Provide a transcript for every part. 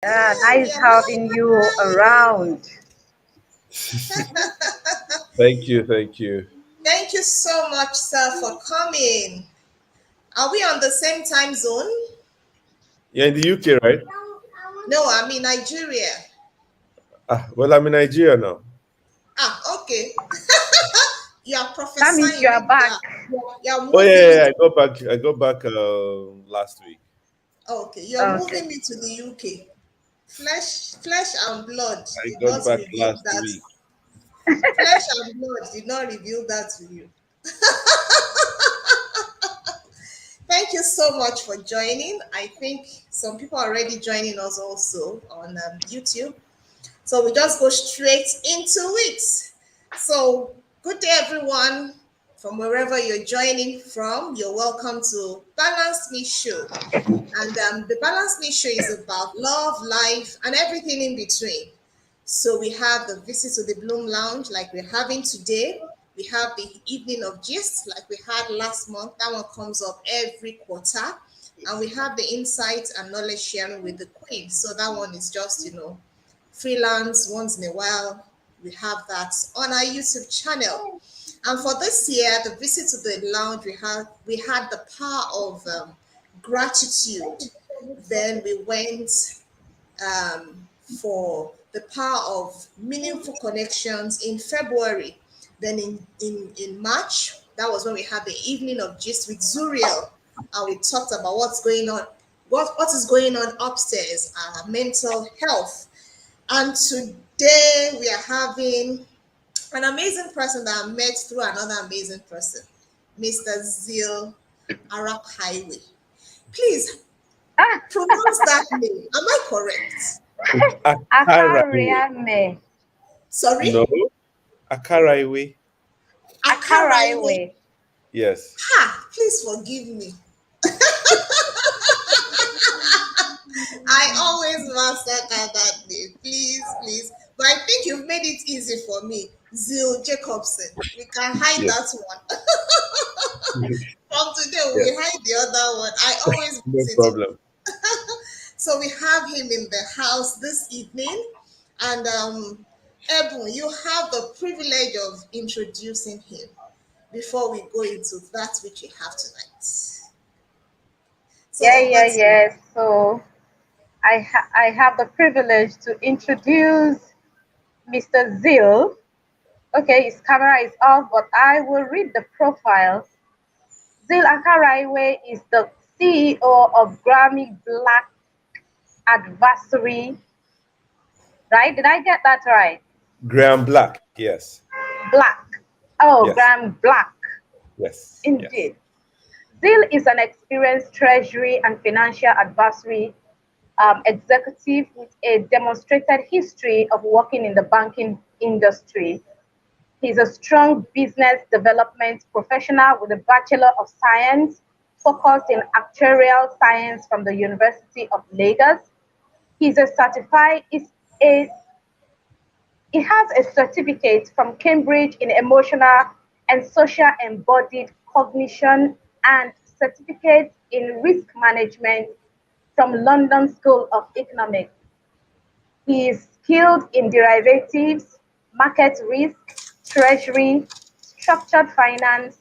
Yeah, nice Yeah, having you around. Thank you, thank you. thank you so much, sir, for coming. Are we on the same time zone? You're in the UK, right? No, I'm in Nigeria. Well, I'm in Nigeria now. Ah, okay. You are That means prophesying. you are Maybe back. you are Oh yeah, moving yeah, me. yeah. I got back. I got back last week. Okay, you're Okay. moving me to the UK. Flesh and blood I did got not back reveal last that. week. Flesh and blood did not reveal that to you. Thank you so much for joining. I think some people are already joining us also on YouTube. So we just go straight into it. So, good day, everyone, from wherever you're joining from. You're welcome to Balance Me Show. And the Balance Me Show is about love, life, and everything in between. So we have the visit to the Bloom Lounge like we're having today. We have the evening of gist like we had last month. That one comes up every quarter. And we have the insights and knowledge sharing with the Queen. So that one is just, freelance once in a while. We have that on our YouTube channel. And for this year, the visit to the lounge, we had the power of gratitude. Then we went for the power of meaningful connections in February. Then in March, that was when we had the evening of gist with Zuriel. And we talked about what's going on, what is going on upstairs, mental health. And today we are having an amazing person that I met through another amazing person, Mr. Zil Arab Highway. Please Ah, pronounce that name. Am I correct? It's Akaraiwe. Akaraiwe. No, Sorry? Akaraiwe. Akaraiwe. Akaraiwe. Yes. Ha! Please forgive me. I always massacre that name. Please, please. But I think you've made it easy for me. Zil Jacobson. We can hide Yes. that one. From today, we Yes. will hide the other one. I always No mix it up. problem. So we have him in the house this evening. And Ebon, you have the privilege of introducing him before we go into that which we have tonight. So Yeah, over yeah, to you. yeah. So I have the privilege to introduce Mr. Zil. Okay, his camera is off, but I will read the profile. Zil Akaraiwe is the CEO of Grammy Black Adversary, right? Did I get that right? Graham Black. Yes. Black. Oh, Yes. Graham Black. Yes. Yes. Indeed. Zil is an experienced treasury and financial advisory executive with a demonstrated history of working in the banking industry. He's a strong business development professional with a Bachelor of Science focused in actuarial science from the University of Lagos. He's a certified is a He has a certificate from Cambridge in emotional and social embodied cognition and certificate in risk management from London School of Economics. He is skilled in derivatives, market risk, treasury, structured finance,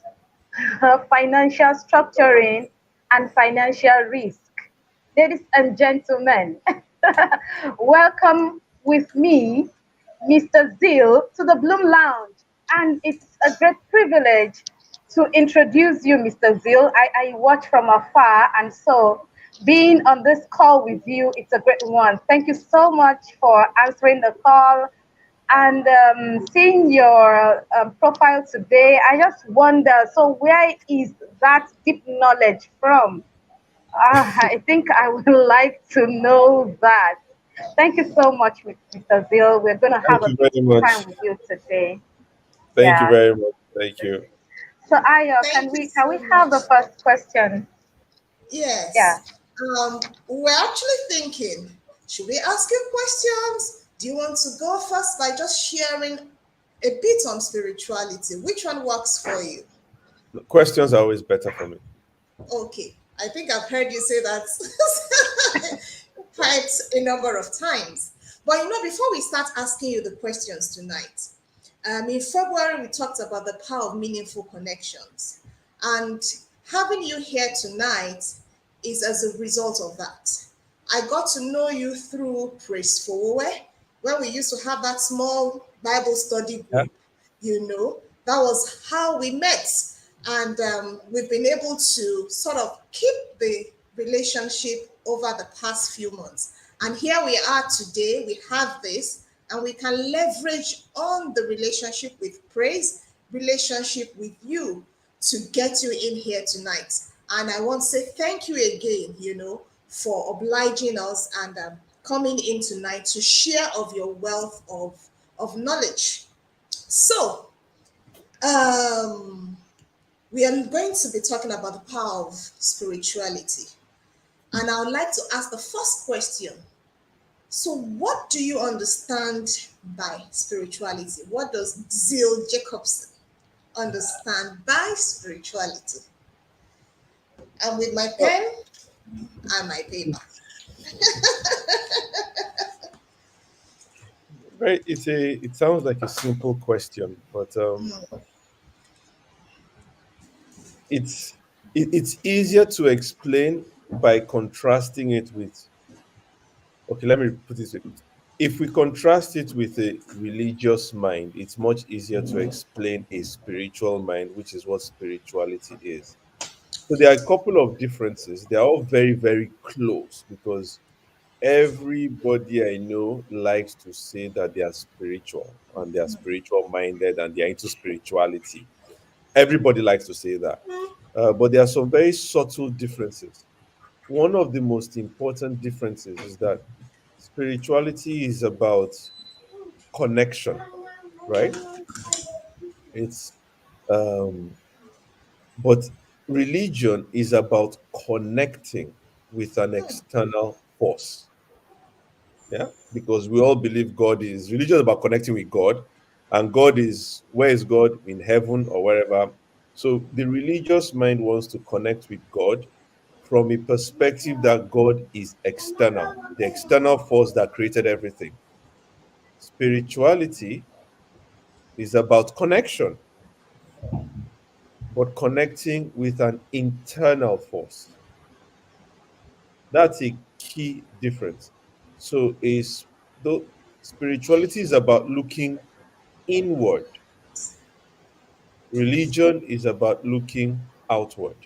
financial structuring, and financial risk. Ladies and gentlemen, welcome with me, Mr. Zeal, to the Bloom Lounge. And it's a great privilege to introduce you, Mr. Zeal. I watch from afar, and so being on this call with you, it's a great one. Thank you so much for answering the call. And seeing your profile today, I just wonder, so where is that deep knowledge from? I think I would like to know that. Thank you so much, Mr. Zil. We're going to have Thank a you very beautiful time much. with you today. Thank you Yeah. very much. Thank you. So, Ayo, Thank can you we so have much. the first question? Yeah. Yes. We're actually thinking, should we ask you questions? Do you want to go first by just sharing a bit on spirituality? Which one works for you? Questions are always better for me. Okay. I think I've heard you say that quite a number of times. But before we start asking you the questions tonight, in February we talked about the power of meaningful connections, and having you here tonight is as a result of that. I got to know you through Praise Forward, when we used to have that small Bible study Yeah. group. That was how we met, and we've been able to sort of keep the relationship over the past few months. And here we are today, we have this, and we can leverage on the relationship with Praise, relationship with you, to get you in here tonight. And I want to say thank you again, for obliging us and coming in tonight to share of your wealth of knowledge. So, we are going to be talking about the power of spirituality. And I would like to ask the first question. So, what do you understand by spirituality? What does Zil Jacobson understand by spirituality? And with my Well, pen and my paper. right. It sounds like a simple question, but it's it's easier to explain by contrasting it with. Okay, let me put this way. If we contrast it with a religious mind, it's much easier to explain a spiritual mind, which is what spirituality is. So there are a couple of differences. They're all very, very close because everybody I know likes to say that they are spiritual and they are spiritual minded and they are into spirituality. Everybody likes to say that. But there are some very subtle differences. One of the most important differences is that spirituality is about connection, right? It's um, but religion is about connecting with an external force. Yeah, because we all believe God is religion is about connecting with God, and God is where is God in heaven or wherever. So the religious mind wants to connect with God from a perspective that God is external, the external force that created everything. Spirituality is about connection, but connecting with an internal force. That's a key difference. So is though spirituality is about looking inward. Religion is about looking outward,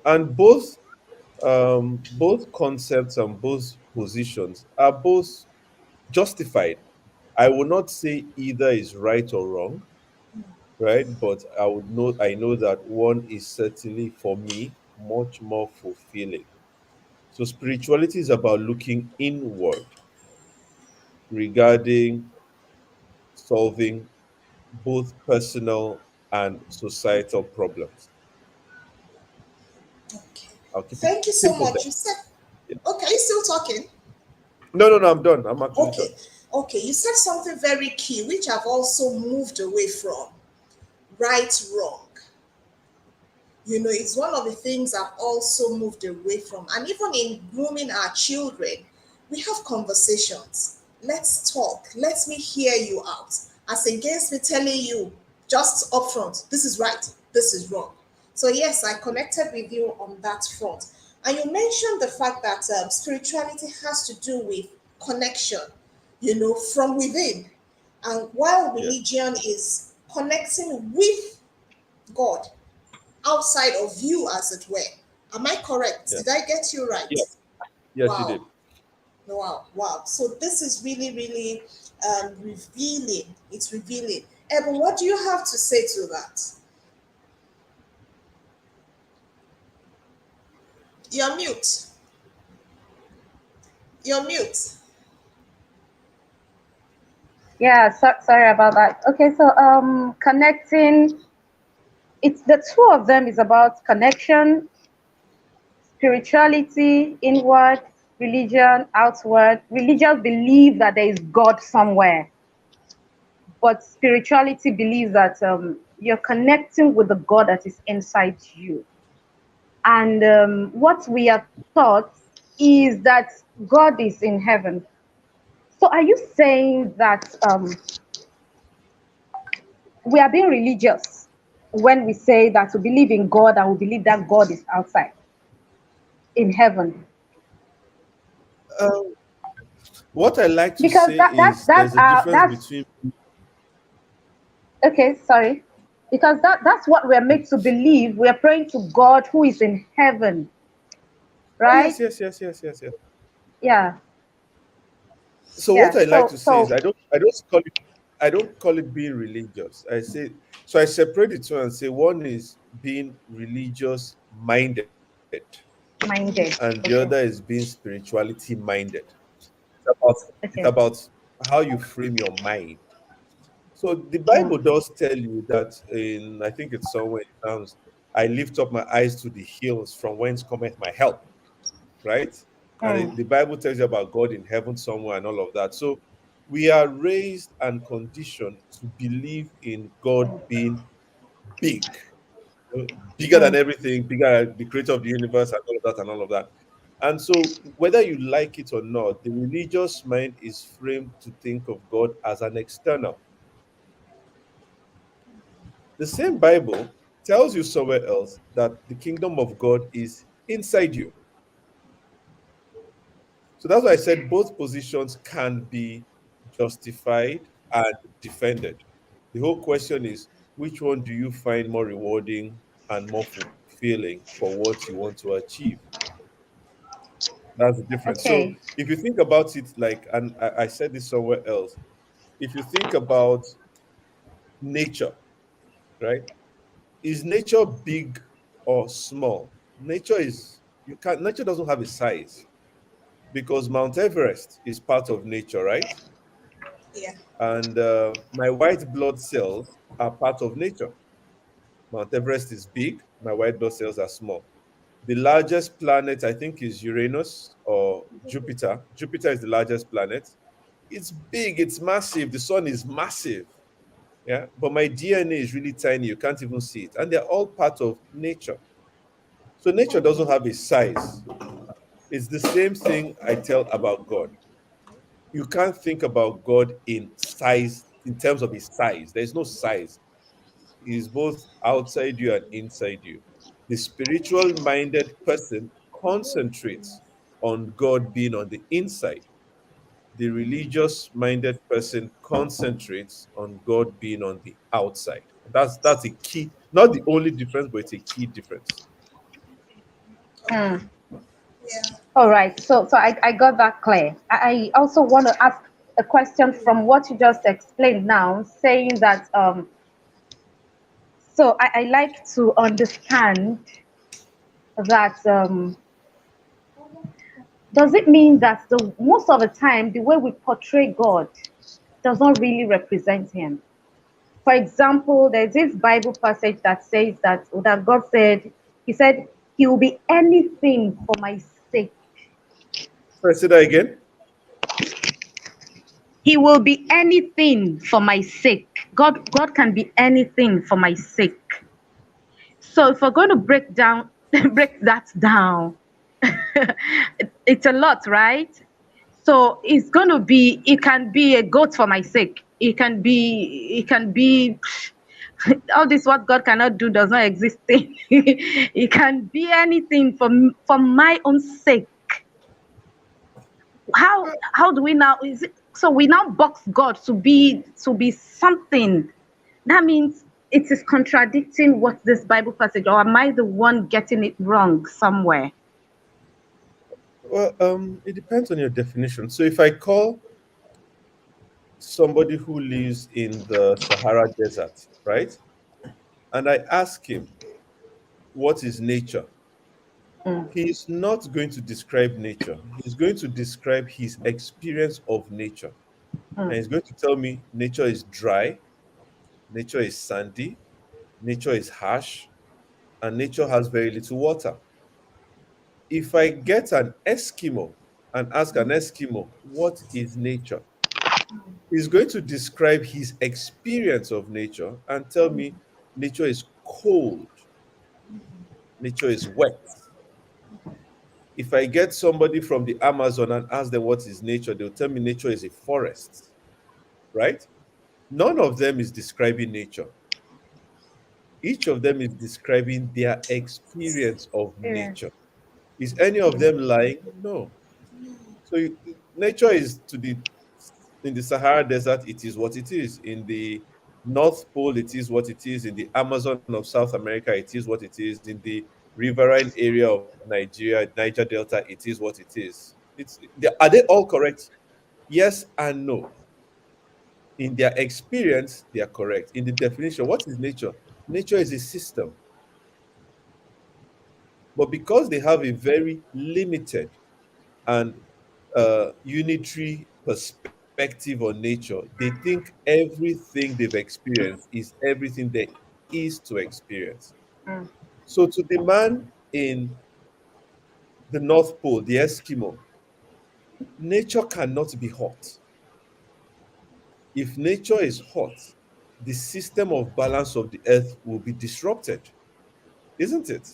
and both concepts and both positions are both justified. I will not say either is right or wrong, right? But I know that one is certainly for me much more fulfilling. So spirituality is about looking inward regarding solving both personal and societal problems. Okay. I'll keep it Thank you so simple there. much. You said, Yeah. okay, you still talking? No, I'm done. I'm actually done. Okay. Okay, you said something very key, which I've also moved away from. Right, wrong. It's one of the things I've also moved away from. And even in grooming our children, we have conversations. Let's talk. Let me hear you out. As against me telling you just upfront, this is right, this is wrong. So, yes, I connected with you on that front. And you mentioned the fact that spirituality has to do with connection, from within. And while Yeah. religion is connecting with God, outside of you, as it were. Am I correct? Yeah. Did I get you right? Yeah. Yes, you did. Wow. Wow. Wow. So this is really, really revealing. It's revealing. Evan, what do you have to say to that? You're mute. You're mute. Yeah, sorry about that. Okay, so connecting, it's the two of them is about connection, spirituality, inward, religion, outward. Religions believe that there is God somewhere, but spirituality believes that you're connecting with the God that is inside you. And what we are taught is that God is in heaven. So are you saying that we are being religious when we say that we believe in God and we believe that God is outside in heaven? Um, what I like to Because say is that's there's a difference that's between. okay, sorry. Because that's what we're made to believe. We're praying to God who is in heaven, Oh right? yes, yes, yes, yes, yes, yes. Yeah, So what yeah. I like So to say is so I don't call it being religious. I say so I separate the two and say one is being religious minded and the minded. other is Okay, being spirituality minded. About it's okay. about how you frame your mind. So the Mm, Bible does tell you that in I think it's somewhere in Psalms, I lift up my eyes to the hills from whence cometh my help, right? And mm, the Bible tells you about God in heaven somewhere and all of that. So we are raised and conditioned to believe in God being big, bigger than mm. everything, bigger than the creator of the universe and all of that and all of that. And so, whether you like it or not, the religious mind is framed to think of God as an external. The same Bible tells you somewhere else that the kingdom of God is inside you. So that's why I said both positions can be justified and defended. The whole question is which one do you find more rewarding and more fulfilling for what you want to achieve? That's the difference. So Okay. if you think about it like, and I said this somewhere else, if you think about nature, right? Is nature big or small? Nature is you can't nature doesn't have a size because Mount Everest is part of nature, right? Yeah. And my white blood cells are part of nature. Mount Everest is big, my white blood cells are small. The largest planet, I think, is Uranus or Jupiter. Jupiter is the largest planet. It's big, it's massive. The sun is massive. Yeah. But my DNA is really tiny. You can't even see it. And they're all part of nature. So nature doesn't have a size. It's the same thing I tell about God. You can't think about God in size, in terms of his size. There's no size. He's both outside you and inside you. The spiritual minded person concentrates on God being on the inside. The religious minded person concentrates on God being on the outside. That's a key, not the only difference, but it's a key difference. Mm. Yeah. All right. So I got that clear. I also want to ask a question from what you just explained now, saying that so I like to understand that does it mean that the most of the time the way we portray God does not really represent him? For example, there's this Bible passage that says that God said, He said, He will be anything for my sake. Can I say that again? He will be anything for my sake. God can be anything for my sake. So if we're going to break down break that down, it's a lot, right? So it's going to be it can be a goat for my sake. It can be all this what God cannot do does not exist. It can be anything for my own sake. How do we now is it so we now box God to be something? That means it is contradicting what this Bible passage, or am I the one getting it wrong somewhere? Well, it depends on your definition. So if I call somebody who lives in the Sahara Desert, right, and I ask him, what is nature? Mm, He's not going to describe nature. He's going to describe his experience of nature. And mm, he's going to tell me nature is dry, nature is sandy, nature is harsh, and nature has very little water. If I get an Eskimo and ask an Eskimo, what is nature? He's going to describe his experience of nature and tell me nature is cold, nature is wet, If I get somebody from the Amazon and ask them what is nature, they'll tell me nature is a forest, right? None of them is describing nature. Each of them is describing their experience of Experience. nature. Is any of them lying? No. So nature is to the in the Sahara Desert, it is what it is. In the North Pole, it is what it is. In the Amazon of South America, it is what it is. In the riverine area of Nigeria, Niger Delta, it is what it is. Are they all correct? Yes and no. In their experience, they are correct. In the definition, what is nature? Nature is a system. But because they have a very limited and unitary perspective on nature, they think everything they've experienced is everything there is to experience. Mm. So, to the man in the North Pole, the Eskimo, nature cannot be hot. If nature is hot, the system of balance of the earth will be disrupted, isn't it?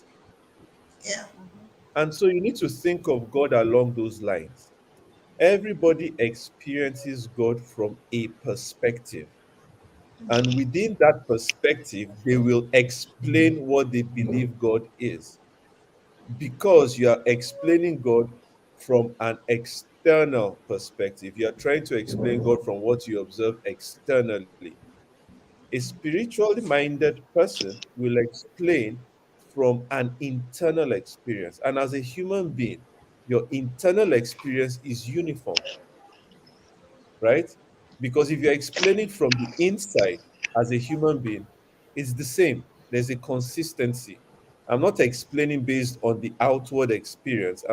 Yeah. And so you need to think of God along those lines. Everybody experiences God from a perspective. And within that perspective, they will explain what they believe God is. Because you are explaining God from an external perspective. You are trying to explain God from what you observe externally. A spiritually minded person will explain from an internal experience. And as a human being, your internal experience is uniform, right? Because if you're explaining from the inside as a human being, it's the same. There's a consistency. I'm not explaining based on the outward experience.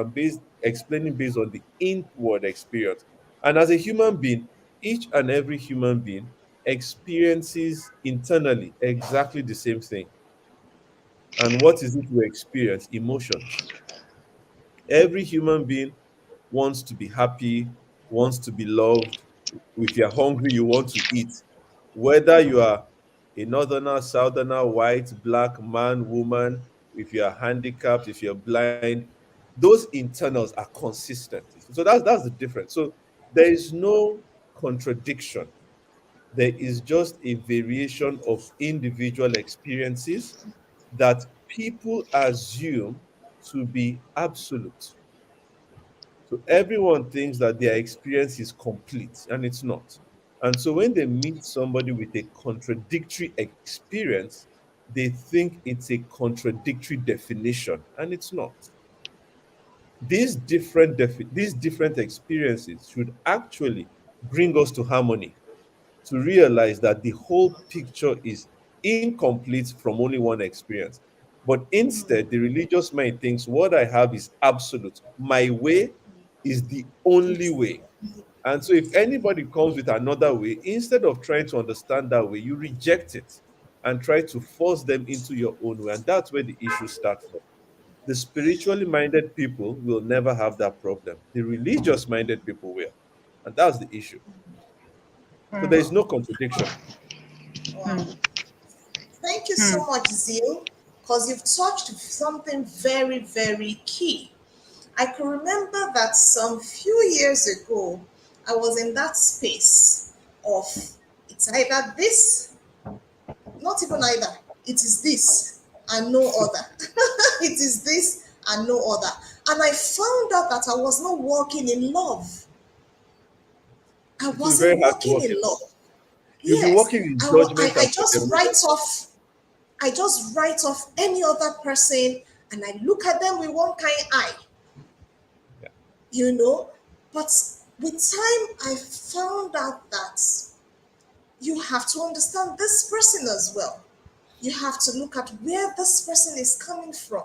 Explaining based on the inward experience. And as a human being, each and every human being experiences internally exactly the same thing. And what is it we experience? Emotions. Every human being wants to be happy, wants to be loved. If you're hungry, you want to eat. Whether you are a northerner, southerner, white, black, man, woman, if you're handicapped, if you're blind, those internals are consistent. So that's the difference. So there is no contradiction. There is just a variation of individual experiences that people assume to be absolute. So everyone thinks that their experience is complete, and it's not. And so when they meet somebody with a contradictory experience, they think it's a contradictory definition, and it's not. These different experiences should actually bring us to harmony, to realize that the whole picture is incomplete from only one experience. But instead, the religious mind thinks what I have is absolute. My way is the only It's way. And so, if anybody comes with another way, instead of trying to understand that way, you reject it and try to force them into your own way. And that's where the issue starts from. The spiritually minded people will never have that problem. The religious minded people will. And that's the issue. So, there is no contradiction. wow. Thank you Hmm. so much, Zeal, because you've touched something very, very key. I can remember that some few years ago, I was in that space of it's either this, not even either, it is this and no other. It is this and no other. And I found out that I was not walking in love. I It will be very wasn't hard to walking work in in love. love. You'll be Yes, working in judgment I and just condemnation. write off. I just write off any other person, and I look at them with one kind eye, Yeah. you know. But with time, I found out that you have to understand this person as well. You have to look at where this person is coming from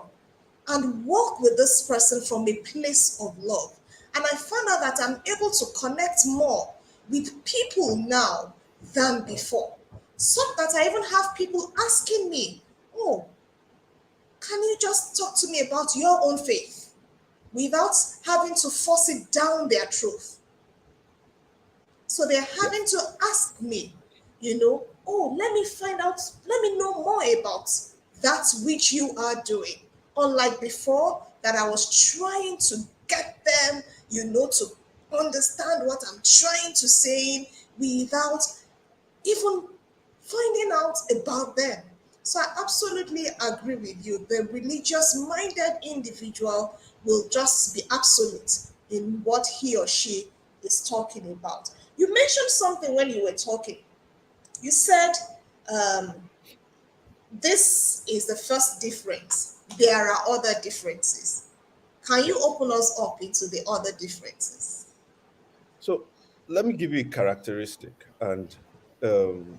and work with this person from a place of love. And I found out that I'm able to connect more with people now than before. So that I even have people asking me, oh, can you just talk to me about your own faith without having to force it down their throat? So they're Yeah. having to ask me, oh, let me find out, let me know more about that which you are doing. Unlike before, that I was trying to get them, to understand what I'm trying to say without even finding out about them. So I absolutely agree with you. The religious minded individual will just be absolute in what he or she is talking about. You mentioned something when you were talking. You said um, this is the first difference. There are other differences. Can you Yes. open us up into the other differences? So let me give you a characteristic. And um,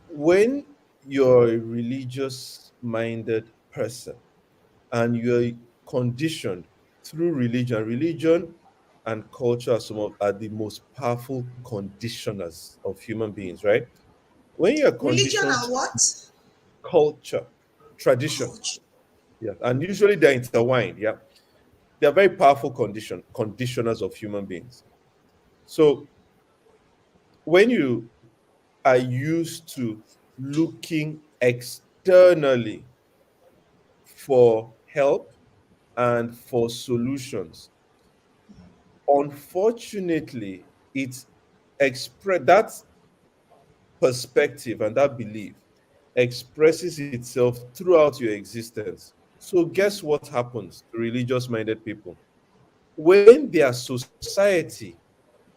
when you're a religious minded person and you're conditioned through religion and culture are are the most powerful conditioners of human beings, right? When you're Religion conditioned and to what? culture, tradition, Culture. yeah, and usually they're intertwined, yeah, they're very powerful conditioners of human beings. So when you are used to looking externally for help and for solutions, unfortunately, it's that perspective and that belief expresses itself throughout your existence. So, guess what happens to religious minded people? When their society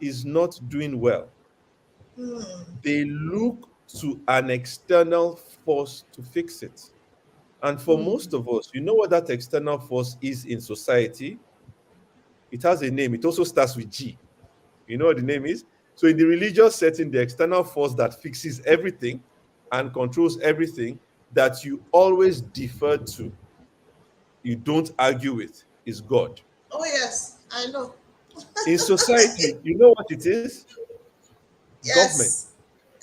is not doing well, they look to an external force to fix it. And for most of us, you know what that external force is in society? It has a name. It also starts with G. You know what the name is? So, in the religious setting, the external force that fixes everything and controls everything that you always defer to, you don't argue with, is God. Oh, yes, I know. In society, you know what it is? Government. Yes,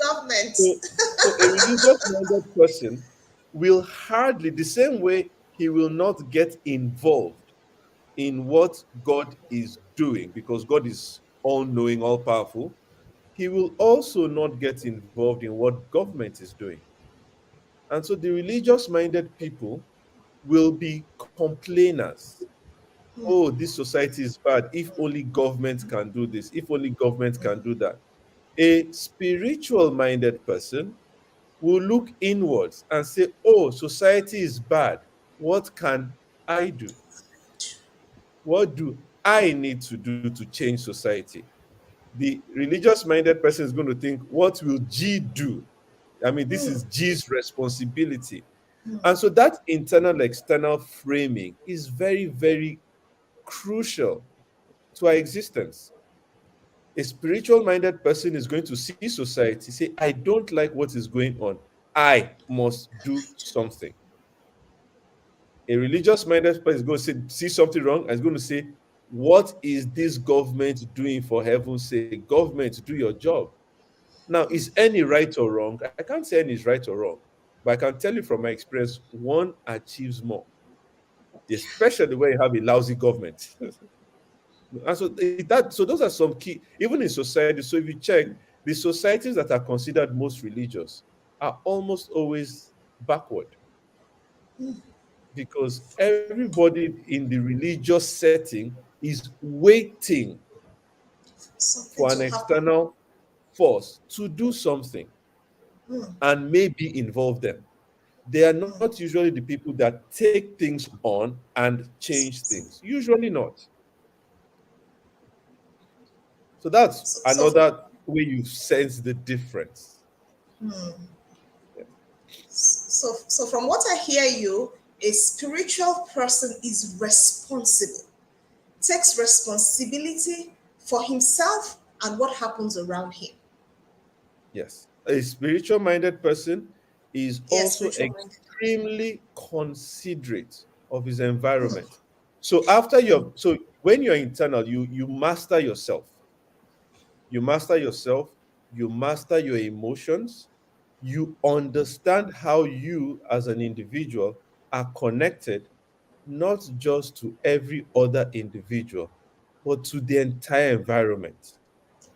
government. So, so a religious minded person will hardly, the same way he will not get involved in what God is doing because God is all knowing, all powerful, he will also not get involved in what government is doing. And so the religious minded people will be complainers. Oh, this society is bad. If only government can do this, if only government can do that. A spiritual minded person will look inwards and say, oh, society is bad. What can I do? What do I need to do to change society? The religious minded person is going to think, what will G do? I mean, this is G's responsibility. And so that internal external framing is very, very crucial to our existence. A spiritual minded person is going to see society, say, I don't like what is going on. I must do something. A religious minded person is going to see something wrong and is going to say, what is this government doing for heaven's sake? Government, do your job. Now, is any right or wrong? I can't say any is right or wrong, but I can tell you from my experience, one achieves more, especially when you have a lousy government. And so those are some key, even in society. So if you check, the societies that are considered most religious are almost always backward because everybody in the religious setting is waiting Something for to an happen. external force to do something and maybe involve them. They are not usually the people that take things on and change things. Usually not. So that's So, so, another way you sense the difference. Yeah. so from what I hear you, a spiritual person is responsible, takes responsibility for himself and what happens around him. Yes. A spiritual minded person is Yes, also spiritual minded. extremely considerate of his environment. So when you're internal, you master yourself. You master yourself, you master your emotions, you understand how you as an individual are connected not just to every other individual, but to the entire environment.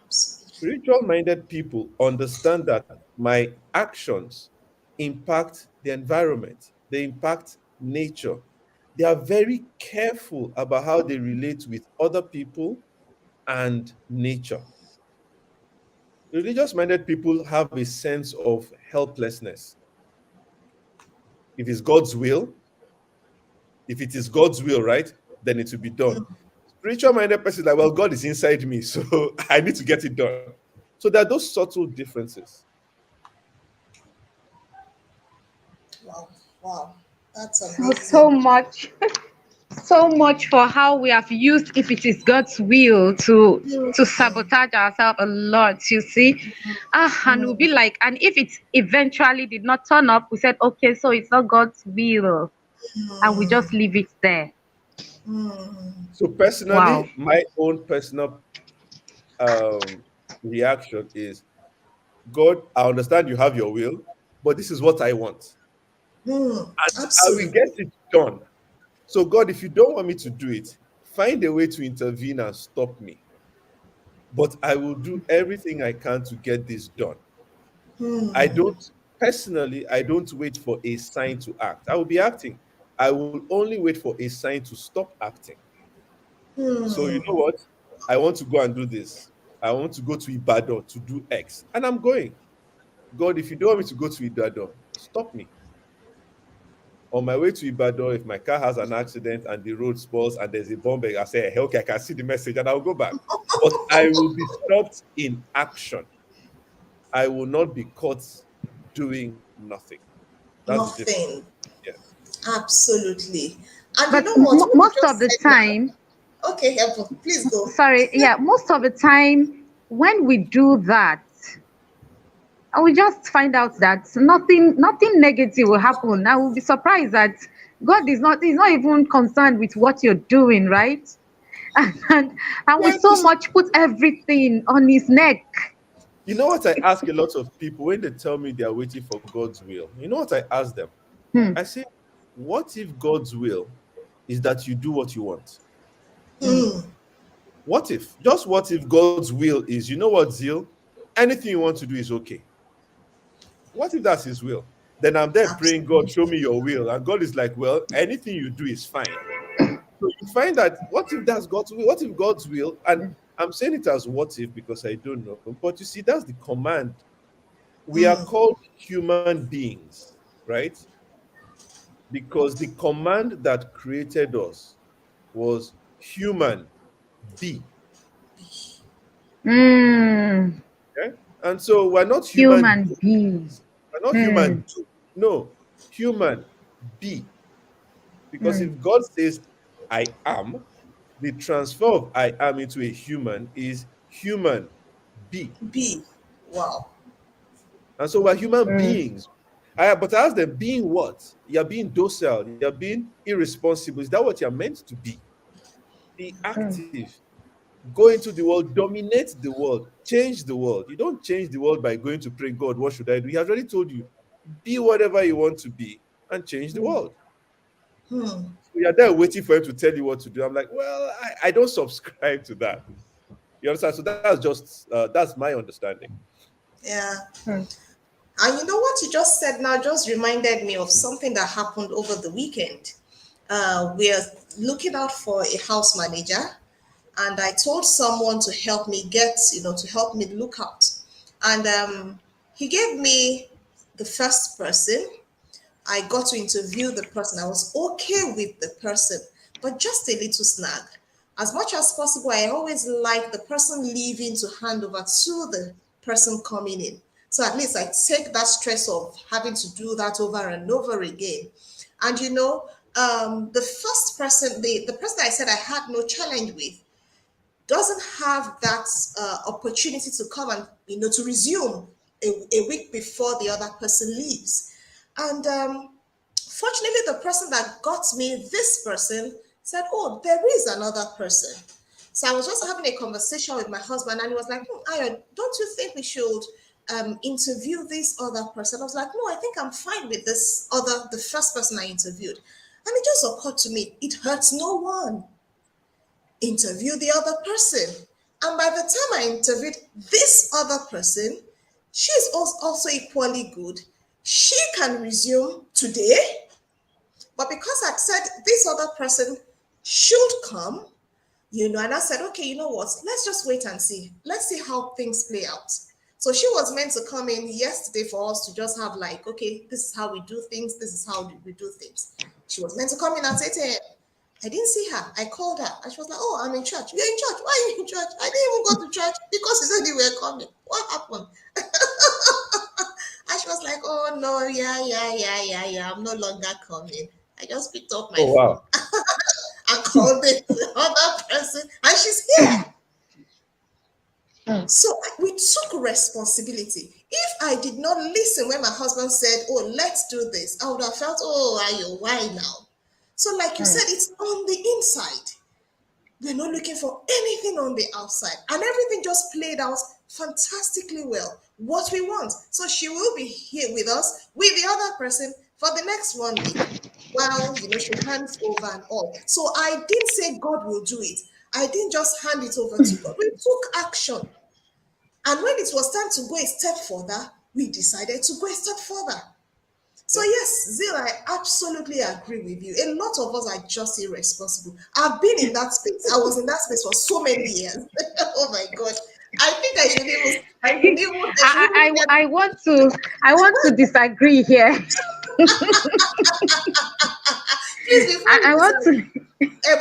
Absolutely. Spiritual minded people understand that my actions impact the environment, they impact nature, They are very careful about how they relate with other people and nature. Religious minded people have a sense of helplessness. If it's God's will, if it is God's will, right, then it will be done. Spiritual minded person is like, well, God is inside me, so I need to get it done. So there are those subtle differences. Wow, wow, that's So amazing. much, so much for how we have used, if it is God's will, to Mm, sabotage ourselves a lot, you see. And we'll be mm, like, and if it eventually did not turn up, we said, okay, so it's not God's will, and we just mm, leave it there. mm, So Wow. personally, my own personal reaction is, God, I understand you have your will, but this is what I want. And I will absolutely. get it done. So, God, if you don't want me to do it, find a way to intervene and stop me. But I will do everything I can to get this done. I Mm, don't, personally, I don't wait for a sign to act. I will be acting. I will only wait for a sign to stop acting. So, you know mm, what? I want to go and do this. I want to go to Ibadan to do X. And I'm going. God, if you don't want me to go to Ibadan, stop me. On my way to Ibadan, if my car has an accident and the road spoils and there's a bomb, I say, hey, okay, I can see the message and I'll go back. But I will be stopped in action. I will not be caught doing nothing. That's the difference. nothing. Yes. Absolutely. And you But know what you most of just the said now? time, Okay, help. Please go. sorry, yeah, most of the time when we do that, and we just find out that nothing negative will happen. I will be surprised that God is not even concerned with what you're doing, right? And we Yeah, so much put everything on his neck. You know what I ask a lot of people when they tell me they are waiting for God's will? You know what I ask them? Hmm. I say, what if God's will is that you do what you want? mm, What if? Just what if God's will is, you know what, Zeal? Anything you want to do is okay. What if that's his will? Then I'm there praying, God, show me absolutely. your will. And God is like, well, anything you do is fine. So you find that what if that's God's will? What if God's will? And I'm saying it as what if because I don't know. But you see, that's the command. We are Mm, called human beings, right? Because the command that created us was human be. Hmm. Okay? And so we're not human Human being. we're not Hmm. human do. No, human be. Because Hmm. if God says, I am, the transfer of I am into a human is human be. B. Wow. And so we're human Hmm. beings. But I ask them, being what? You're being docile, you're being irresponsible. Is that what you're meant to be? Be Hmm. active. Go into the world, dominate the world, change the world. You don't change the world by going to pray, God, what should I do? He has already told you, be whatever you want to be and change the world. Hmm. So you're there waiting for him to tell you what to do. I'm like, well, I don't subscribe to that. You understand? So that's my understanding. Yeah. Hmm. And you know what you just said now just reminded me of something that happened over the weekend. We're looking out for a house manager, and I told someone to help me to help me look out. And he gave me the first person. I got to interview the person. I was okay with the person, but just a little snag. As much as possible, I always like the person leaving to hand over to the person coming in. So at least I take that stress of having to do that over and over again. And the first person, the person I said I had no challenge with, doesn't have that opportunity to come and to resume a week before the other person leaves. And fortunately, the person that got me this person said, oh, there is another person. So I was just having a conversation with my husband, and he was like, Ayo, don't you think we should interview this other person? I was like, no, I think I'm fine with the first person I interviewed. And it just occurred to me, it hurts no one. Interview the other person. And by the time I interviewed this other person, she's also equally good. She can resume today. But because I said this other person should come, and I said, okay, you know what? Let's just wait and see. Let's see how things play out. So she was meant to come in yesterday for us to just have like, okay, this is how we do things. This is how we do things. She was meant to come in at 8 a.m. I didn't see her. I called her and she was like, oh, I'm in church. You're in church. Why are you in church? I didn't even go to church because you said you were coming. What happened? And she was like, oh, no, yeah. I'm no longer coming. I just picked up my Oh phone wow. and called the other person and she's here. So we took responsibility. If I did not listen when my husband said, oh, let's do this, I would have felt, oh, Ayo, why now? So, like you said, it's on the inside. We're not looking for anything on the outside. And everything just played out fantastically well. What we want. So she will be here with us, with the other person for the next 1 week. While, she hands over and all. So I didn't say God will do it. I didn't just hand it over to God. We took action. And when it was time to go a step further, we decided to go a step further. So yes, Zil, I absolutely agree with you. A lot of us are just irresponsible. I've been in that space. I was in that space for so many years. Oh my God. I think I want to disagree here. please before you I want disagree. to.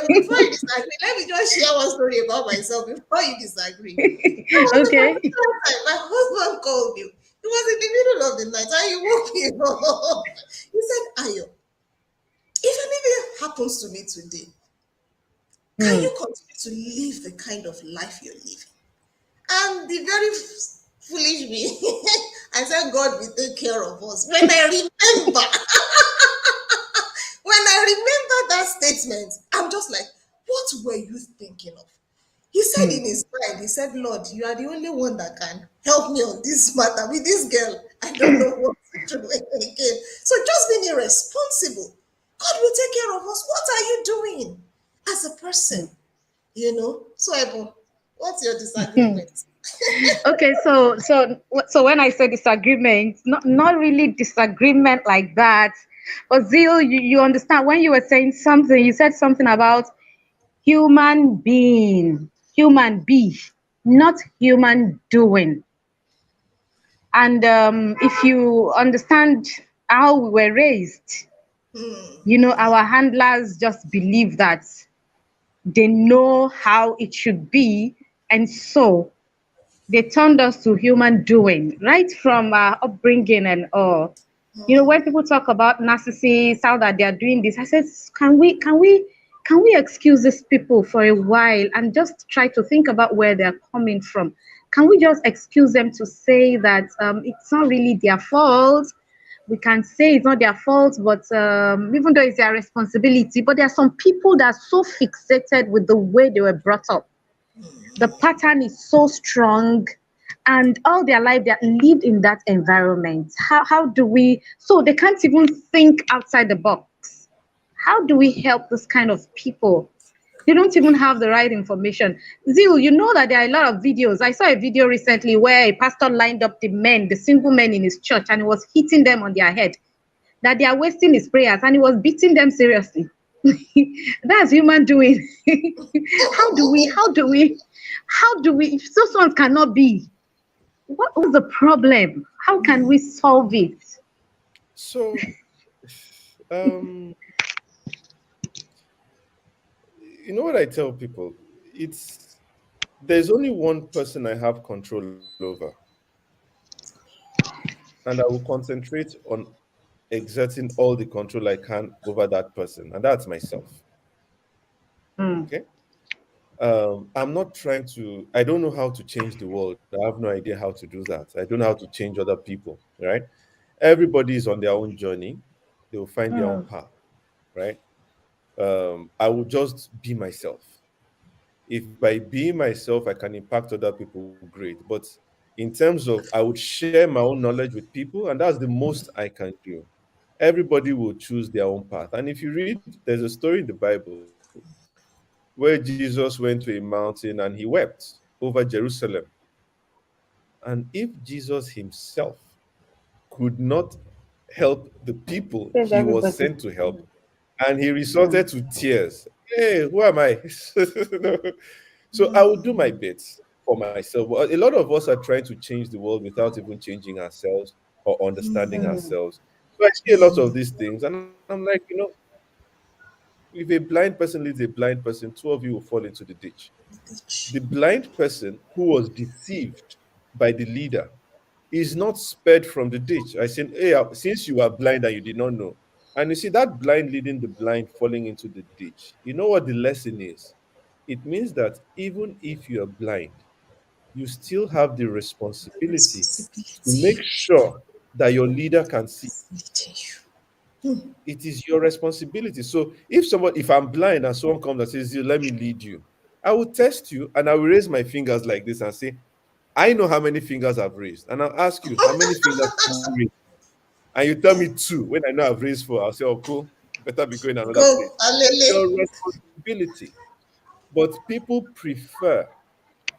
Before you disagree, let me just share one story about myself before you disagree. There was a Okay. particular time my husband called me. It was in the middle of the night and he woke me up. He said, Ayo, if anything happens to me today, can Hmm. you continue to live the kind of life you're living? And the very foolish me, I said, God will take care of us. When I remember that statement, I'm just like, what were you thinking of? He said Hmm. in his mind, he said, Lord, you are the only one that can help me on this matter with this girl. I don't know what to do again. So just being irresponsible. God will take care of us. What are you doing as a person? So Ebon, what's your Hmm. disagreement? Okay, so when I say disagreement, not really disagreement like that. But Zil, you understand when you were saying something, you said something about human be, not human doing. And if you understand how we were raised, our handlers just believe that they know how it should be, and so they turned us to human doing right from our upbringing and all. When people talk about narcissists, how that they are doing this, I said, can we excuse these people for a while and just try to think about where they're coming from? Can we just excuse them to say that it's not really their fault? We can say it's not their fault, but even though it's their responsibility, but there are some people that are so fixated with the way they were brought up. The pattern is so strong, and all their life they are lived in that environment. How do we, so they can't even think outside the box? How do we help this kind of people? They don't even have the right information. Zil, you know that there are a lot of videos. I saw a video recently where a pastor lined up the single men in his church, and he was hitting them on their head that they are wasting his prayers, and he was beating them seriously. That's human doing. How do we if those ones cannot be, what was the problem? How can we solve it? So, um, you know what I tell people? It's There's only one person I have control over, and I will concentrate on exerting all the control I can over that person, and that's myself. Mm, Okay. I'm not trying to, I don't know how to change the world. I have no idea how to do that. I don't know how to change other people, right? Everybody is on their own journey. They will find their own mm. path, right? I will just be myself. If by being myself, I can impact other people, great. But in terms of, I would share my own knowledge with people, and that's the most I can do. Everybody will choose their own path. And if you read, there's a story in the Bible where Jesus went to a mountain and he wept over Jerusalem. And if Jesus himself could not help the people Save he was everybody. sent to help, and he mm, resorted to tears. Hey, who am I? So I will do my bit for myself. But a lot of us are trying to change the world without even changing ourselves or understanding mm, ourselves. So I see a lot of these things, and I'm like, if a blind person leads a blind person, two of you will fall into the ditch. The blind person who was deceived by the leader is not spared from the ditch. I said, hey, since you are blind and you did not know, and you see that blind leading the blind falling into the ditch, you know what the lesson is? It means that even if you are blind, you still have the responsibility to make Responsibility sure that your leader can see. leading you. It is your responsibility. So if I'm blind and someone comes and says, let me lead you, I will test you and I will raise my fingers like this and say, I know how many fingers I've raised. And I'll ask you, how many fingers have you raised? And you tell me two. When I know I've raised four, I'll say, oh, cool. Better be going another Go, place. It's Alele. your responsibility. But people prefer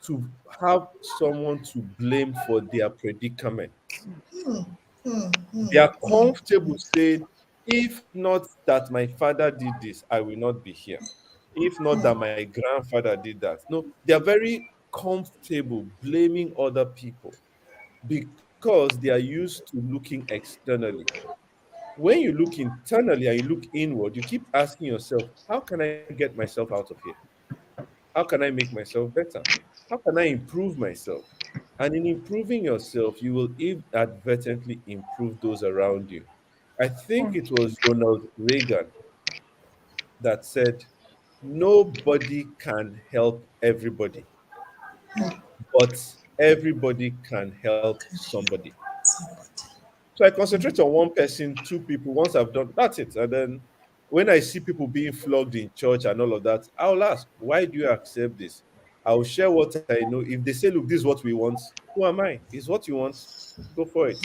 to have someone to blame for their predicament. They are comfortable saying, if not that my father did this, I will not be here. If not that my grandfather did that. No, they are very comfortable blaming other people because they are used to looking externally. When you look internally and you look inward, you keep asking yourself, how can I get myself out of here? How can I make myself better? How can I improve myself? And in improving yourself, you will inadvertently improve those around you. I think mm, it was Ronald Reagan that said, nobody can help everybody, but everybody can help somebody. So I concentrate on one person, two people. Once I've done that's it. And then when I see people being flogged in church and all of that, I'll ask, why do you accept this? I'll share what I know. If they say, look, this is what we want, who am I? Is what you want? Go for it.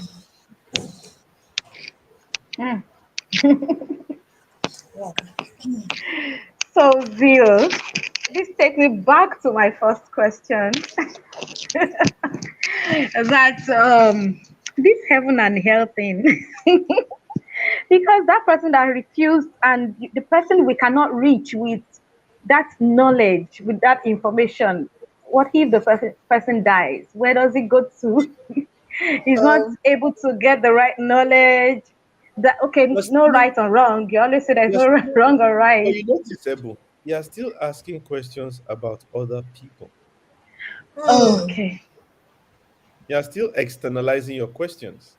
mm. Wow. So, Zil, this takes me back to my first question. That this heaven and hell thing. Because that person that refused and the person we cannot reach with that knowledge, with that information, what if the person dies? Where does it go to? He's not Um, able to get the right knowledge. That okay, You're no still, right or wrong. You always say there's you're no still, wrong or but right. you notice, Ebu, you're still asking questions about other people. Okay. You're still externalizing your questions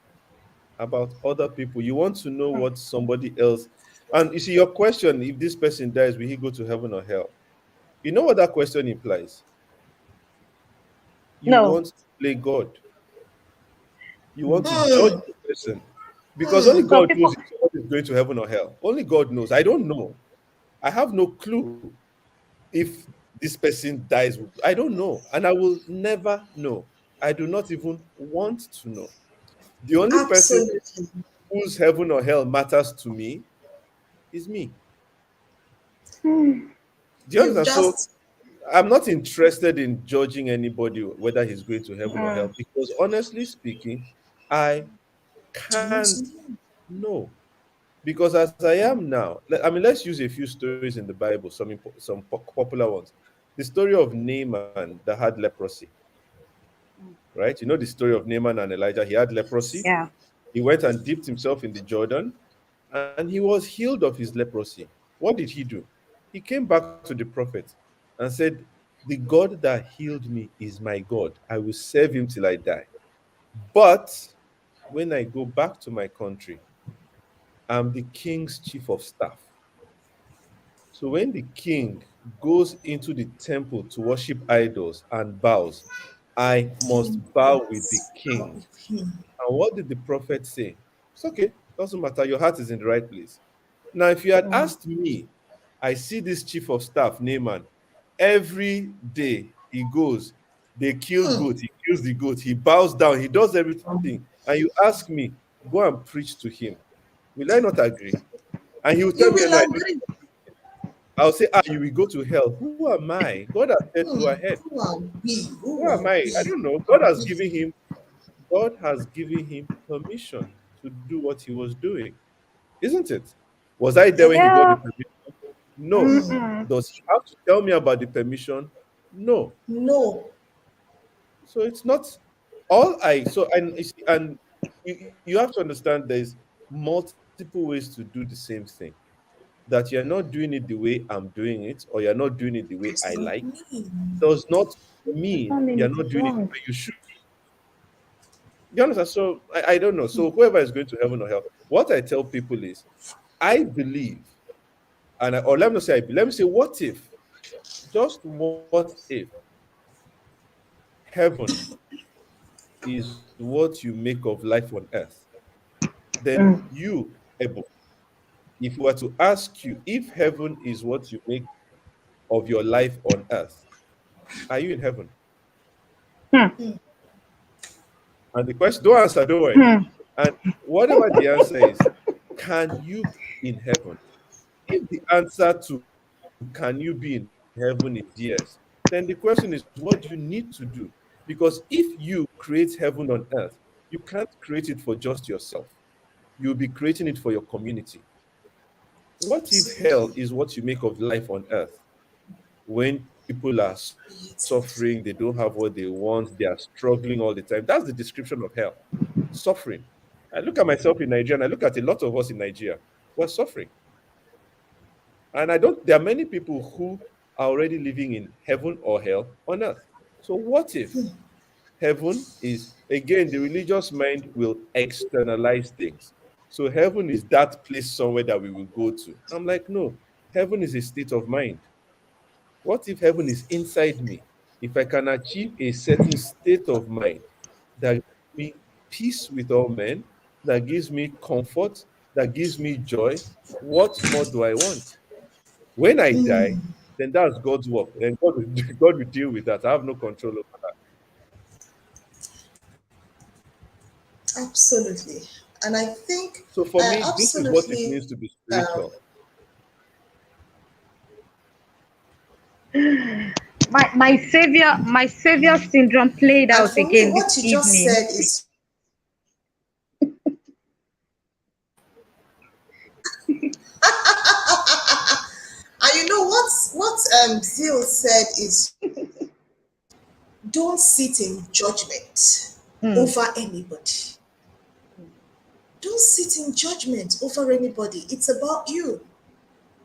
about other people. You want to know what somebody else, and you see, your question, if this person dies, will he go to heaven or hell? You know what that question implies? You No. want to play God. You want to judge the person. Because only So God knows people if somebody is going to heaven or hell. Only God knows. I don't know. I have no clue if this person dies. I don't know. And I will never know. I do not even want to know. The only person absolutely. whose heaven or hell matters to me is me. Do you You've understand? So just I'm not interested in judging anybody whether he's going to heaven or hell because honestly speaking, I don't can't know. know. Because as I am now, I mean, let's use a few stories in the Bible, some popular ones. The story of Naaman that had leprosy, right? You know the story of Naaman and Elijah. He had leprosy. yeah. He went and dipped himself in the Jordan, and he was healed of his leprosy. What did he do? He came back to the prophet and said, "The God that healed me is my God. I will serve him till I die. But when I go back to my country, I'm the king's chief of staff. So when the king goes into the temple to worship idols and bows, I must bow with the How king." with him. And what did the prophet say? It's okay, doesn't matter. Your heart is in the right place. Now, if you had asked me, I see this chief of staff, Naaman, every day he goes, they kill goat, he kills the goat, he bows down, he does everything. And you ask me, go and preach to him. Will I not agree? And he will tell You me, will no, I don't. agree. I'll say, you will go to hell. Who am I? God has said, go ahead. Who are we? Who Who am are I? I we? don't know. God has given him permission to do what he was doing, isn't it? Was I there when he got the Yeah. permission? No. Mm-mm. Does he have to tell me about the permission? No. No. So it's not all I so and you see, and you have to understand there's multiple ways to do the same thing. That you're not doing it the way I'm doing it, or you're not doing it the way I Does not like, mean. does not Does mean not mean you're it's not doing it the wrong. way you should. You understand? So I don't know. So whoever is going to heaven or hell, what I tell people is, I believe, or let me not say I believe, let me say, what if, just what if heaven is what you make of life on earth? Then Mm. you, Ebo, if we were to ask you if heaven is what you make of your life on earth, are you in heaven? Hmm. And the question, don't answer, don't worry. Hmm. And whatever the answer is, can you be in heaven? If the answer to can you be in heaven is yes, then the question is, what do you need to do? Because if you create heaven on earth, you can't create it for just yourself. You'll be creating it for your community. What if hell Absolutely. is what you make of life on earth? When people are suffering, they don't have what they want, they are struggling all the time. That's the description of hell. Suffering. I look at myself in Nigeria and I look at a lot of us in Nigeria. We're suffering. And I don't, there are many people who are already living in heaven or hell on earth. So what if heaven is, again, the religious mind will externalize things. So heaven is that place somewhere that we will go to. I'm like, no, heaven is a state of mind. What if heaven is inside me? If I can achieve a certain state of mind that gives me peace with all men, that gives me comfort, that gives me joy, what more do I want? When I die, then that's God's work. Then God will, God will deal with that. I have no control over that. Absolutely. And I think So for me, this is what it absolutely means to be um, spiritual. My savior syndrome played and out for me, again this what you just evening. said is, and you know what Zeal said is, don't sit in judgment Hmm. over anybody. Don't sit in judgment over anybody. It's about you.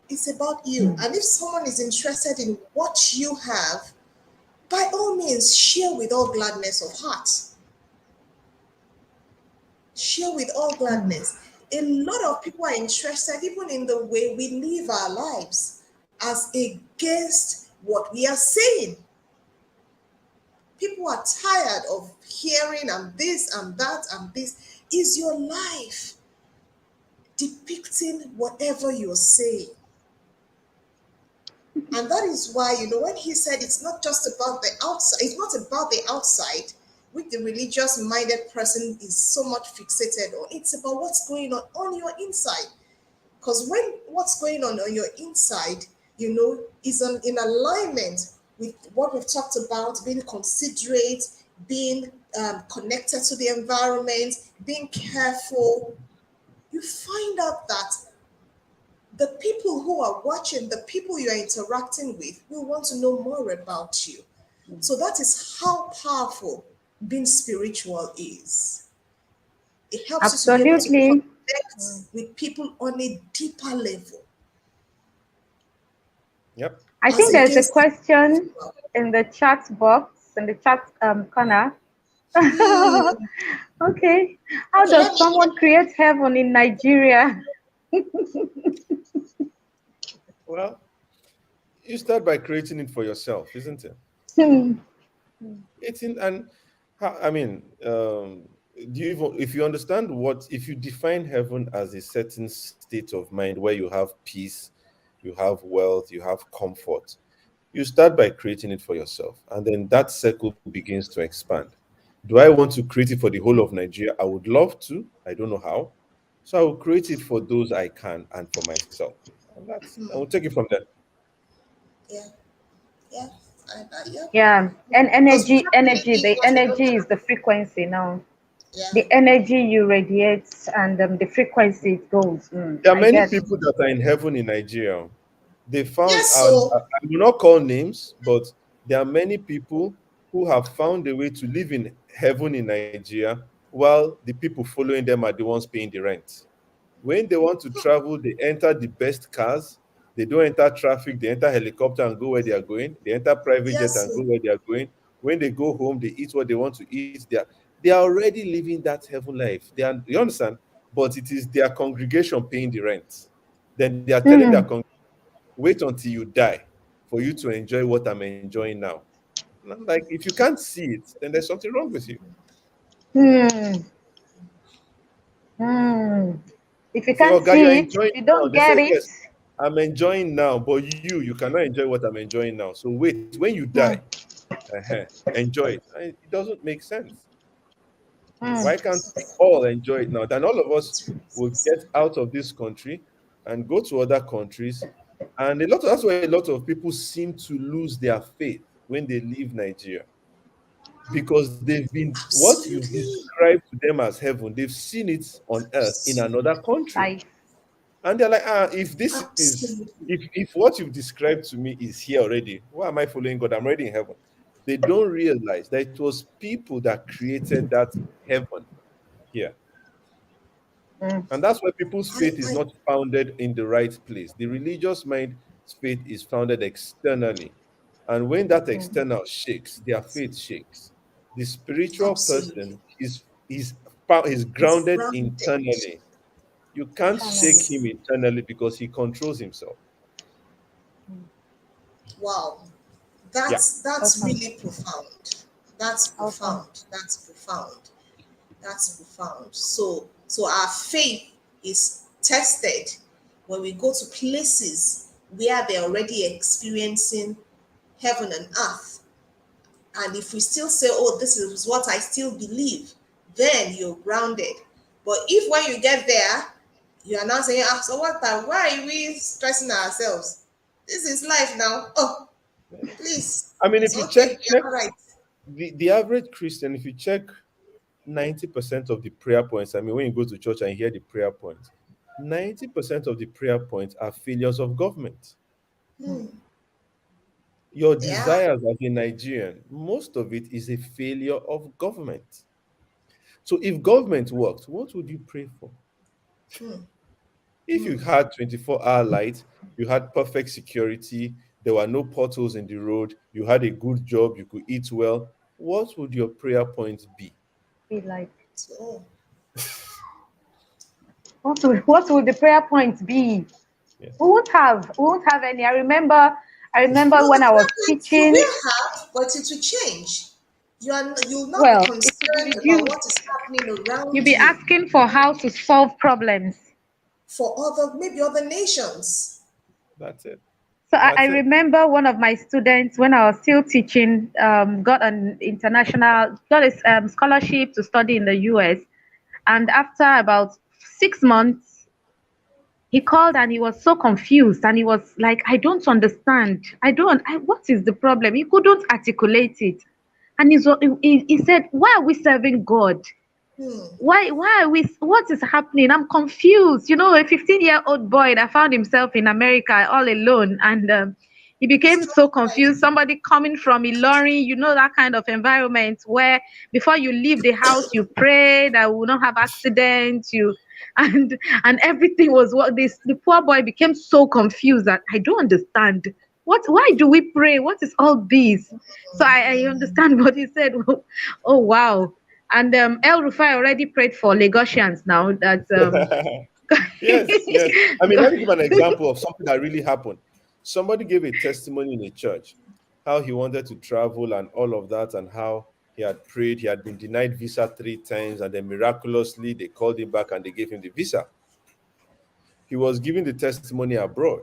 It's about you. Hmm. And if someone is interested in what you have, by all means, share with all gladness of heart. Share with all Hmm. gladness. A lot of people are interested even in the way we live our lives as against what we are saying. People are tired of hearing and this and that and this. Is your life depicting whatever you're saying? And that is why, when he said it's not just about the outside, it's not about the outside, which the religious minded person is so much fixated on. It's about what's going on your inside. Because when what's going on your inside, is in alignment with what we've talked about, being considerate, being connected to the environment, being careful, you find out that the people who are watching, the people you are interacting with, will want to know more about you. So that is how powerful being spiritual is. It helps you to be able to Absolutely. connect with people on a deeper level Yep. I as think there's a against. question in the chat box, in the chat corner. Hmm. Okay. How Okay, does someone create heaven in Nigeria? Well, you start by creating it for yourself, isn't it? Hmm. It's in, and I mean, do you even, if you understand what, if you define heaven as a certain state of mind where you have peace, you have wealth, you have comfort, you start by creating it for yourself, and then that circle begins to expand. Do I want to create it for the whole of Nigeria? I would love to. I don't know how. So I will create it for those I can and for myself. And I will take it from there. Yeah, yeah, yeah. Yeah. And Because we energy, can't really energy, give the what we don't energy is have. the frequency now. Yeah. The energy you radiate and the frequency it goes. There are I many get. people that are in heaven in Nigeria. They found Yes, out, so I will not call names, but there are many people who have found a way to live in heaven in Nigeria while the people following them are the ones paying the rent. When they want to travel, they enter the best cars. They don't enter traffic. They enter helicopter and go where they are going. They enter private jet yes, and go so where they are going. When they go home, they eat what they want to eat. They are already living that heaven life. You understand? But it is their congregation paying the rent. Then they are telling their Mm, congregation, wait until you die for you to enjoy what I'm enjoying now. And I'm like, if you can't see it, then there's something wrong with you. mm, mm. If you I say, can't oh, God, you're see it, if enjoying you now. don't They say, get it, yes, I'm enjoying now, but you cannot enjoy what I'm enjoying now. So wait, when you die, mm, enjoy it. And it doesn't make sense. Why mm, can't we all enjoy it now? Then all of us will get out of this country and go to other countries. And that's why a lot of people seem to lose their faith when they leave Nigeria, because they've been what you've absolutely, described to them as heaven, they've seen it on earth in another country. life. And they're like, if this is absolutely, if what you've described to me is here already, why am I following God? I'm already in heaven. They don't realize that it was people that created that heaven here. Mm, And that's why people's faith is I not founded in the right place. The religious mind's faith is founded externally. And when that mm, external shakes, their faith shakes. The spiritual absolutely, person is it's grounded grounded. internally. You can't shake internally. him Yes, internally because he controls himself. Mm, wow, Yeah. that's awesome. really profound. That's Awesome. profound. That's profound. That's profound. So our faith is tested when we go to places where they're already experiencing heaven and earth. And if we still say, oh, this is what I still believe, then you're grounded. But if when you get there, you are now saying, ah, so what time? Why are we stressing ourselves? This is life now. Oh, please. I mean, It's if you okay. check You're all right. the average Christian, if you check 90% of the prayer points, I mean, when you go to church and you hear the prayer points, 90% of the prayer points are failures of government. Mm, Your Yeah. desires as a Nigerian, most of it is a failure of government. So if government worked, what would you pray for? Hmm. If you had 24-hour light, you had perfect security, there were no potholes in the road, you had a good job, you could eat well, what would your prayer points be? be like. So, What would the prayer points be? We Yes. won't have. We won't have any. I remember no, when the I was preference you teaching. will have, but it will change. You'll not be Well, it will be concerned about what is reduced. happening You'll around be you asking for how to solve problems. for other maybe other nations. That's it. So I That's it. remember one of my students when I was still teaching got a scholarship to study in the US, and after about 6 months, he called and he was so confused and he was like, I don't understand. What is the problem? He couldn't articulate it. And he said, why are we serving God? Hmm. Why are we, what is happening? I'm confused. A 15-year-old boy that found himself in America all alone. And he became so Strong confused. life. Somebody coming from Ilorin, that kind of environment where before you leave the house, you pray that we will not have accidents. And and everything was what this the poor boy became so confused that I don't understand. Why do we pray? What is all this? So I understand what he said. Oh wow. And El Rufai already prayed for Lagosians now that Yes, yes. I mean, let me give an example of something that really happened. Somebody gave a testimony in a church, how he wanted to travel and all of that, and how he had prayed. He had been denied visa 3 times, and then miraculously they called him back and they gave him the visa. He was giving the testimony abroad.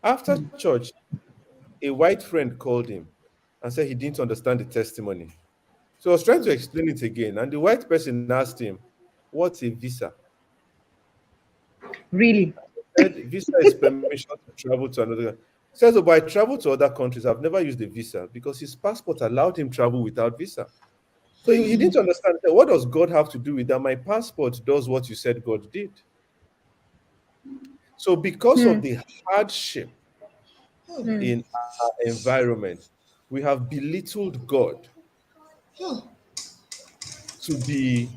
After church, a white friend called him and said he didn't understand the testimony. So I was trying to explain it again, and the white person asked him, what's a visa? really. Said visa is permission to travel to another. Says, oh, but I travel to other countries. I've never used a visa because his passport allowed him travel without visa. So you need to understand that what does God have to do with that? My passport does what you said God did. So because of Hmm. the hardship Hmm. in our environment, we have belittled God to be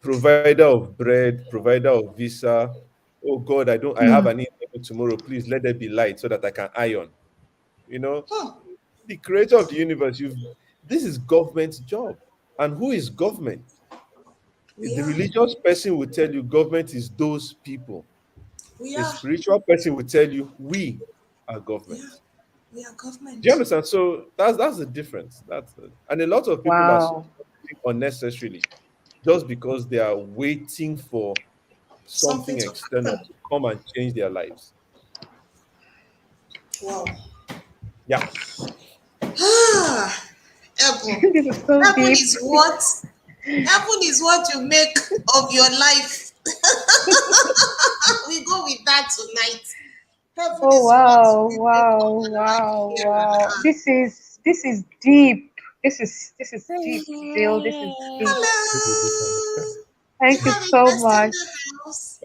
provider of bread, provider of visa. Oh God, I have Hmm. an interview tomorrow. Please let there be light so that I can iron. You know, Hmm. the creator of the universe, this is government's job. And who is government? We The are. religious person will tell you government is those people. We A are. spiritual person will tell you we are Yeah. government. We are Do you government. understand? So that's the difference. And a lot of people are Wow. suffering unnecessarily just because they are waiting for Something something to external happen. to come and change their lives. Wow. Yeah. Ah, heaven. This is so Heaven deep. is what? Heaven is what you make of your life. We go with that tonight. Heaven Oh is what wow, we make of wow, the life wow, here on wow. earth. This is deep. This is deep, Jill. This is deep. Hello. We Thank you have a so guest in much. the house.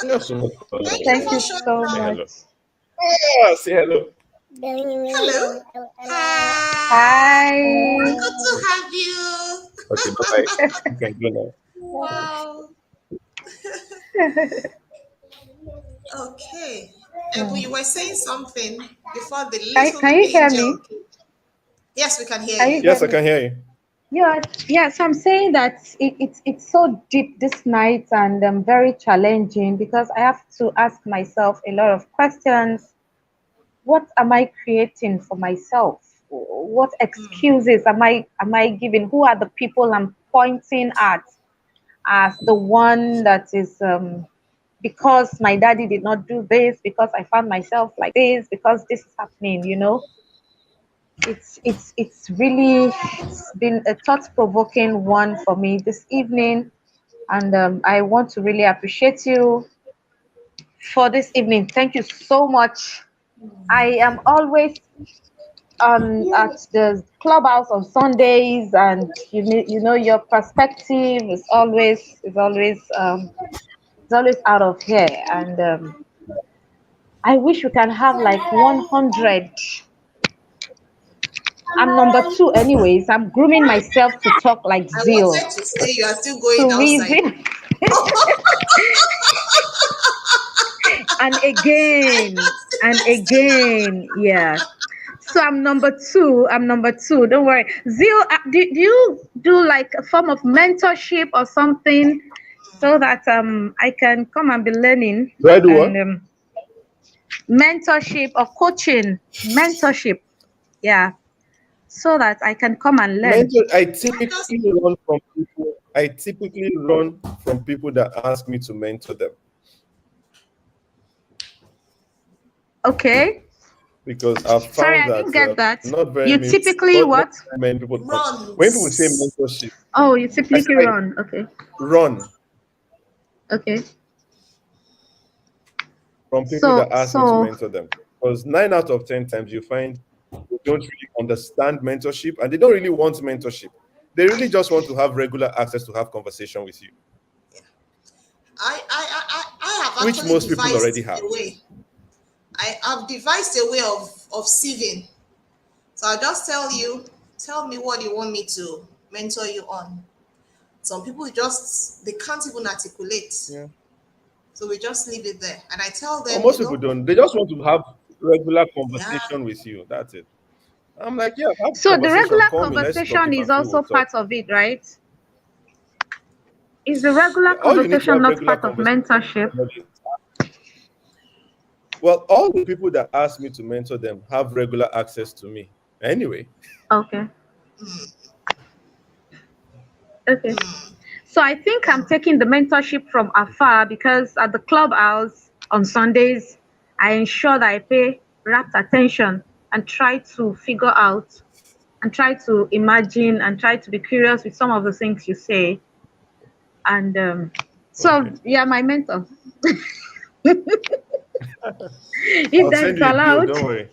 You're so much for Thank you Thank for you showing so Say up. hello. much. Say hello. Hello. Hi. Hi. Good to have you. Okay, bye bye. You can go now. Wow. Okay. Ebu, Hmm. you were saying something before the Can little you hear angel me? came. Yes, we can hear Can you you. hear Yes, I me? can hear you. Yeah, yeah. So I'm saying that it's so deep this night and very challenging because I have to ask myself a lot of questions. What am I creating for myself? What excuses am I giving? Who are the people I'm pointing at as the one that is because my daddy did not do this, because I found myself like this, because this is happening. It's really it's been a thought-provoking one for me this evening, and I want to really appreciate you for this evening. Thank you so much. I am always at the clubhouse on Sundays, and your perspective is always out of here, and I wish we can have like 100. I'm number two, anyways. I'm grooming myself to talk like I Zeal, wanted to say you are still going to outside. reason, and again. Yeah. So I'm number two. I'm number two. Don't worry. Zeal, do you do like a form of mentorship or something so that I can come and be learning Do I do and what? mentorship or coaching mentorship? Yeah, so that I can come and learn. Mentor, I just I typically run from people that ask me to mentor them Okay. because I've Sorry, found I didn't that get that. not very You many, typically not what? many people. When people say runs. mentorship, Oh, you I say typically I run. Okay. run Okay. from people So that ask me to so mentor them because 9 out of 10 times you find they don't really understand mentorship and they don't really want mentorship. They really just want to have regular access to have conversation with you, I have which actually most people already devised have. a way. I have devised a way of sieving. So I'll just tell me what you want me to mentor you on. Some people just they can't even articulate. Yeah. So we just leave it there. And I tell Or them, most people don't. They just want to have regular yeah, conversation with you. That's it. I'm like, yeah, have a so the conversation. regular Call me. Let's talk. conversation If I'm is free, we'll also talk. part of it, right? Is the regular Yeah, all you need to conversation have not regular part of conversation with mentorship? somebody. Well, all the people that ask me to mentor them have regular access to me. Anyway, Okay. Okay. So I think I'm taking the mentorship from afar because at the clubhouse on Sundays, I ensure that I pay rapt attention and try to figure out and try to imagine and try to be curious with some of the things you say. And so okay. yeah, my mentor, if I'll that send is you a bill. allowed. Don't worry.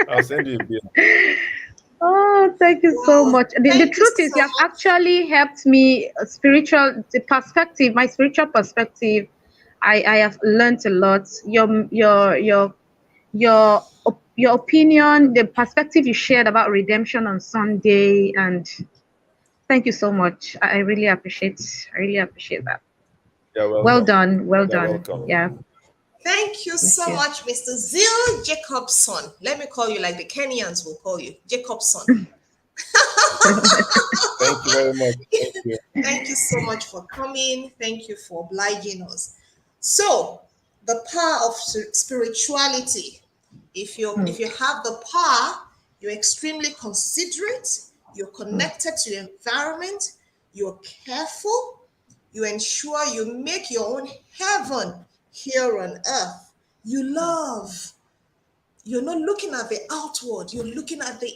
I'll send you a bill. Oh, thank you so Wow. much. The Thank you truth is, so you have much. actually helped me the perspective, my spiritual perspective. I have learned a lot. Your opinion, the perspective you shared about redemption on Sunday, and thank you so much. I really appreciate that. You're Well welcome. done, well You're done. welcome. Yeah, Thank you bless so you. much, Mr. Zil Jacobson. Let me call you like the Kenyans will call you, Jacobson. Thank you very much. Thank you. Thank you so much for coming. Thank you for obliging us. So, the power of spirituality. If you have the power, you're extremely considerate, you're connected to your environment, you're careful, you ensure you make your own heaven here on earth. You love. You're not looking at the outward, you're looking at the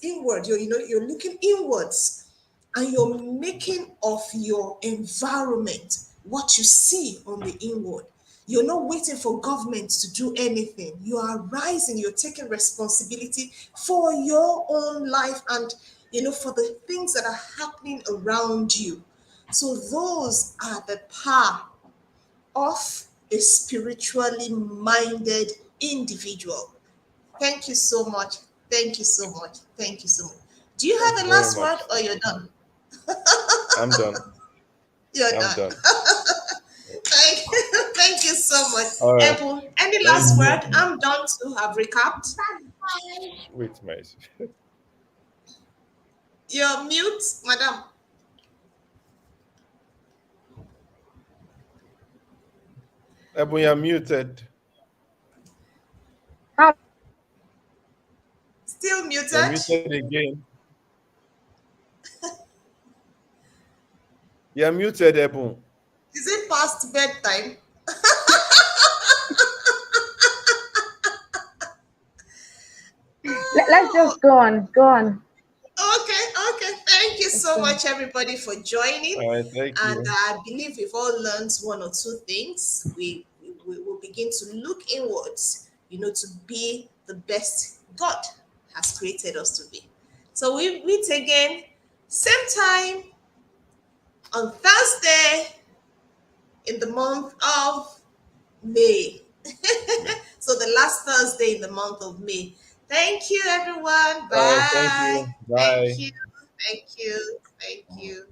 inward. You're looking inwards, and you're making of your environment what you see on the inward. You're not waiting for government to do anything. You are rising, you're taking responsibility for your own life and for the things that are happening around you. So those are the power of a spiritually minded individual. Thank you so much. Thank you so much. Thank you so much. Do you Thank have you a very last much. word or you're done? I'm done. You're I'm done. done. Thank you so much. All right. Ebu, any Thank last you. word? I'm done to have recapped. Wait, mice. You're mute, madam. Ebony, you're muted. How Still You're muted. muted again. You're muted, Ebony. Is it past bedtime? let's Oh, just go on, go on. okay, okay. Thank you Let's so go on. much, everybody, for joining. All right. Thank And you. I believe we've all learned one or two things. We will begin to look inwards, to be the best God has created us to be. So we meet again, same time on Thursday in the month of May. So the last Thursday in the month of May. Thank you, everyone. All right. Thank Bye. you. Thank Bye. you. Thank you. Thank you.